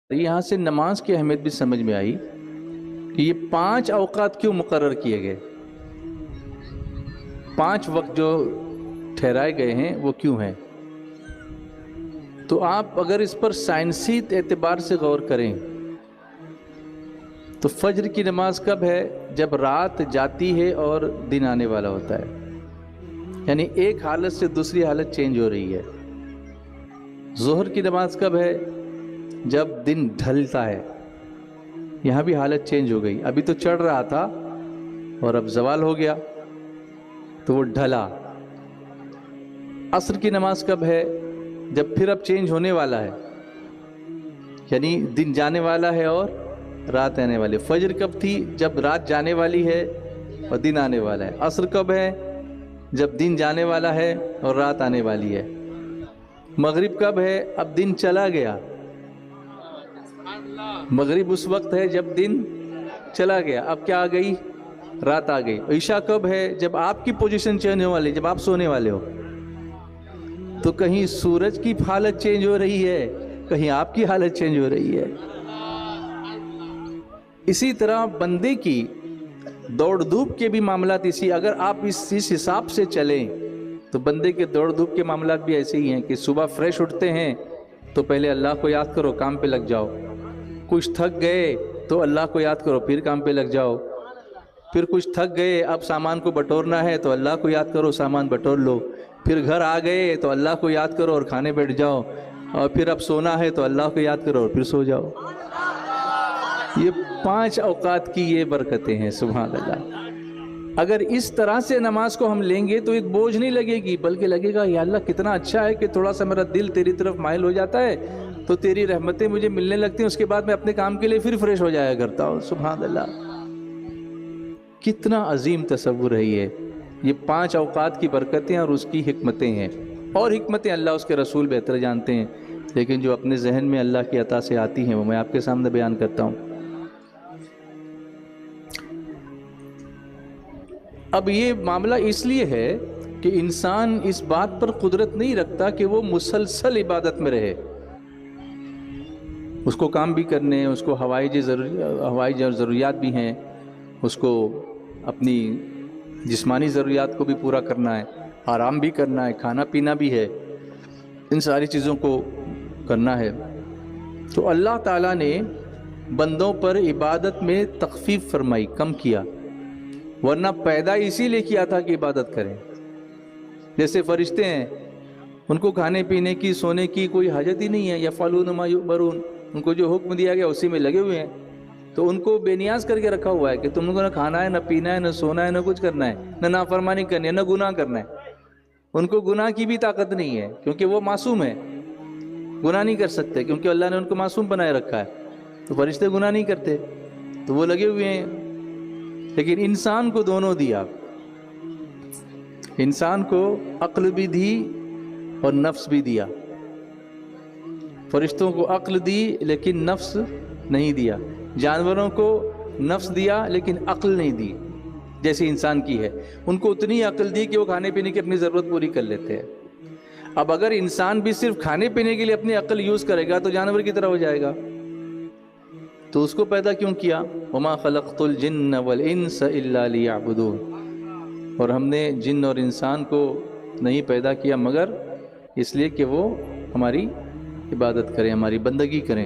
یہاں سے نماز کی اہمیت بھی سمجھ میں آئی کہ یہ 5 اوقات کیوں مقرر کیے گئے، 5 وقت جو ٹھہرائے گئے ہیں وہ کیوں ہیں۔ تو آپ اگر اس پر سائنسی اعتبار سے غور کریں تو فجر کی نماز کب ہے؟ جب رات جاتی ہے اور دن آنے والا ہوتا ہے، یعنی ایک حالت سے دوسری حالت چینج ہو رہی ہے۔ ظہر کی نماز کب ہے؟ جب دن ڈھلتا ہے، یہاں بھی حالت چینج ہو گئی، ابھی تو چڑھ رہا تھا اور اب زوال ہو گیا تو وہ ڈھلا۔ عصر کی نماز کب ہے؟ جب پھر اب چینج ہونے والا ہے، یعنی دن جانے والا ہے اور رات آنے والی۔ فجر کب تھی؟ جب رات جانے والی ہے اور دن آنے والا ہے۔ عصر کب ہے؟ جب دن جانے والا ہے اور رات آنے والی ہے۔ مغرب کب ہے؟ اب دن چلا گیا، مغرب اس وقت ہے جب دن چلا گیا، اب کیا آ گئی؟ رات آ گئی۔ عشاء کب ہے؟ جب آپ کی پوزیشن چینج ہونے والی، جب آپ سونے والے ہو۔ تو کہیں سورج کی حالت چینج ہو رہی ہے، کہیں آپ کی حالت چینج ہو رہی ہے۔ اسی طرح بندے کی دوڑ دھوپ کے بھی معاملات اگر آپ اس حساب سے چلیں تو بندے کے دوڑ دھوپ کے معاملات بھی ایسے ہی ہیں کہ صبح فریش اٹھتے ہیں تو پہلے اللہ کو یاد کرو، کام پہ لگ جاؤ۔ کچھ تھک گئے تو اللہ کو یاد کرو، پھر کام پہ لگ جاؤ۔ پھر کچھ تھک گئے، اب سامان کو بٹورنا ہے تو اللہ کو یاد کرو، سامان بٹور لو۔ پھر گھر آ گئے تو اللہ کو یاد کرو اور کھانے بیٹھ جاؤ، اور پھر اب سونا ہے تو اللہ کو یاد کرو اور پھر سو جاؤ۔ یہ 5 اوقات کی یہ برکتیں ہیں، سبحان اللہ۔ اگر اس طرح سے نماز کو ہم لیں گے تو ایک بوجھ نہیں لگے گی، بلکہ لگے گا یا اللہ کتنا اچھا ہے کہ تھوڑا سا میرا دل تیری طرف مائل ہو جاتا ہے تو تیری رحمتیں مجھے ملنے لگتی ہیں، اس کے بعد میں اپنے کام کے لیے پھر فریش ہو جایا کرتا ہوں۔ سبحان اللہ، کتنا عظیم تصور ہے یہ 5 اوقات کی برکتیں اور اس کی حکمتیں ہیں۔ اور حکمتیں اللہ اس کے رسول بہتر جانتے ہیں، لیکن جو اپنے ذہن میں اللہ کی عطا سے آتی ہیں وہ میں آپ کے سامنے بیان کرتا ہوں۔ اب یہ معاملہ اس لیے ہے کہ انسان اس بات پر قدرت نہیں رکھتا کہ وہ مسلسل عبادت میں رہے۔ اس کو کام بھی کرنے ہیں، اس کو ہوائی ضروریات بھی ہیں، اس کو اپنی جسمانی ضروریات کو بھی پورا کرنا ہے، آرام بھی کرنا ہے، کھانا پینا بھی ہے، ان ساری چیزوں کو کرنا ہے۔ تو اللہ تعالیٰ نے بندوں پر عبادت میں تخفیف فرمائی، کم کیا، ورنہ پیدا اسی لیے کیا تھا کہ عبادت کریں۔ جیسے فرشتے ہیں، ان کو کھانے پینے کی، سونے کی کوئی حاجت ہی نہیں ہے، یفعلون ما یؤمرون، ان کو جو حکم دیا گیا اسی میں لگے ہوئے ہیں۔ تو ان کو بے نیاز کر کے رکھا ہوا ہے کہ تم کو نہ کھانا ہے، نہ پینا ہے، نہ سونا ہے، نہ کچھ کرنا ہے، نہ نافرمانی کرنی ہے، نہ گناہ کرنا ہے۔ ان کو گناہ کی بھی طاقت نہیں ہے کیونکہ وہ معصوم ہے، گناہ نہیں کر سکتے کیونکہ اللہ نے ان کو معصوم بنائے رکھا ہے۔ تو فرشتے گناہ نہیں کرتے تو وہ لگے ہوئے ہیں۔ لیکن انسان کو دونوں دیا، انسان کو عقل بھی دی اور نفس بھی دیا۔ فرشتوں کو عقل دی لیکن نفس نہیں دیا، جانوروں کو نفس دیا لیکن عقل نہیں دی جیسے انسان کی ہے۔ ان کو اتنی عقل دی کہ وہ کھانے پینے کی اپنی ضرورت پوری کر لیتے ہیں۔ اب اگر انسان بھی صرف کھانے پینے کے لیے اپنی عقل یوز کرے گا تو جانور کی طرح ہو جائے گا۔ تو اس کو پیدا کیوں کیا؟ وَمَا خَلَقْتُ الْجِنَّ وَالْإِنسَ إِلَّا لِيَعْبُدُونَ، اور ہم نے جن اور انسان کو نہیں پیدا کیا مگر اس لیے کہ وہ ہماری عبادت کریں، ہماری بندگی کریں۔